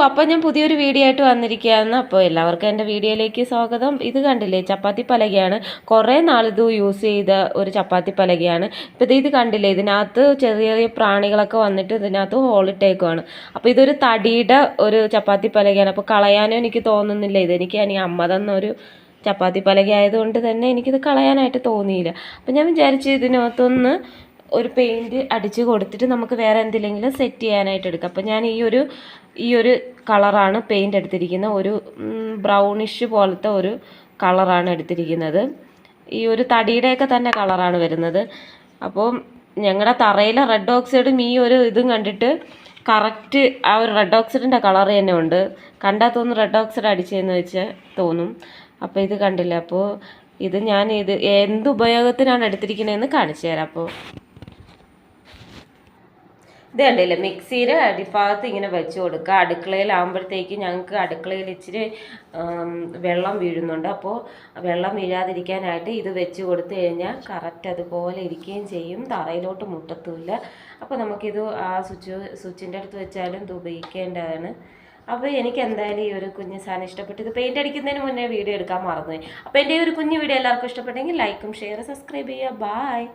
അപ്പോൾ ഞാൻ പുതിയൊരു വീഡിയോ ആയിട്ട് വന്നിരിക്കുകയാണ്. അപ്പോൾ എല്ലാവർക്കും എൻ്റെ വീഡിയോയിലേക്ക് സ്വാഗതം. ഇത് കണ്ടില്ലേ, ചപ്പാത്തി പലകയാണ്. കുറേ നാളിത് യൂസ് ചെയ്ത ഒരു ചപ്പാത്തി പലകയാണ്. ഇപ്പോൾ ഇത് കണ്ടില്ലേ, ഇതിനകത്ത് ചെറിയ ചെറിയ പ്രാണികളൊക്കെ വന്നിട്ട് ഇതിനകത്ത് ഹോളിട്ടേക്കുവാണ്. അപ്പോൾ ഇതൊരു തടിയുടെ ഒരു ചപ്പാത്തി പലകയാണ്. അപ്പോൾ കളയാനും എനിക്ക് തോന്നുന്നില്ല. ഇതെനിക്ക് ഇനി അമ്മ തന്നൊരു ചപ്പാത്തി പലക ആയതുകൊണ്ട് തന്നെ എനിക്കിത് കളയാനായിട്ട് തോന്നിയില്ല. അപ്പം ഞാൻ വിചാരിച്ചു ഇതിനകത്തൊന്ന് ഒരു പെയിൻറ്റ് അടിച്ച് കൊടുത്തിട്ട് നമുക്ക് വേറെ എന്തെങ്കിലും സെറ്റ് ചെയ്യാനായിട്ട് എടുക്കാം. അപ്പോൾ ഞാൻ ഈ ഒരു കളറാണ് പെയിൻ്റ് എടുത്തിരിക്കുന്നത്. ഒരു ബ്രൗണിഷ് പോലത്തെ ഒരു കളറാണ് എടുത്തിരിക്കുന്നത്. ഈ ഒരു തടിയുടെയൊക്കെ തന്നെ കളറാണ് വരുന്നത്. അപ്പോൾ ഞങ്ങളുടെ തറയിലെ റെഡ് ഓക്സൈഡും ഈ ഒരു ഇതും കണ്ടിട്ട് കറക്റ്റ് ആ ഒരു റെഡ് ഓക്സൈഡിൻ്റെ കളർ തന്നെ ഉണ്ട്. കണ്ടാൽ തോന്നുന്നു റെഡ് ഓക്സൈഡ് അടിച്ചതെന്ന് വെച്ചാൽ തോന്നും. അപ്പോൾ ഇത് കണ്ടില്ല. അപ്പോൾ ഞാൻ എന്ത് ഉപയോഗത്തിനാണ് എടുത്തിരിക്കുന്നതെന്ന് കാണിച്ചു തരാം. അപ്പോൾ ഇത് കണ്ടില്ല, മിക്സിയുടെ അടിഭാഗത്ത് ഇങ്ങനെ വെച്ച് കൊടുക്കുക. അടുക്കളയിലാകുമ്പോഴത്തേക്ക് ഞങ്ങൾക്ക് അടുക്കളയിൽ ഇച്ചിരി വെള്ളം വീഴുന്നുണ്ട്. അപ്പോൾ വെള്ളം വീഴാതിരിക്കാനായിട്ട് ഇത് വെച്ച് കൊടുത്തു കഴിഞ്ഞാൽ കറക്റ്റ് അതുപോലെ ഇരിക്കുകയും ചെയ്യും, തറയിലോട്ട് മുട്ടത്തുമില്ല. അപ്പോൾ നമുക്കിത് ആ സ്വിച്ചിൻ്റെ അടുത്ത് വെച്ചാലും ഇത് ഉപയോഗിക്കേണ്ടതാണ്. അപ്പോൾ എനിക്ക് എന്തായാലും ഈ ഒരു കുഞ്ഞ് സാധനം ഇഷ്ടപ്പെട്ടു. ഇത് പെയിൻ്റ് അടിക്കുന്നതിന് മുന്നേ വീഡിയോ എടുക്കാൻ മറന്നുപോയി. അപ്പോൾ എൻ്റെ ഈ ഒരു കുഞ്ഞു വീഡിയോ എല്ലാവർക്കും ഇഷ്ടപ്പെട്ടെങ്കിൽ ലൈക്കും ഷെയർ സബ്സ്ക്രൈബ് ചെയ്യുക. ബായ്.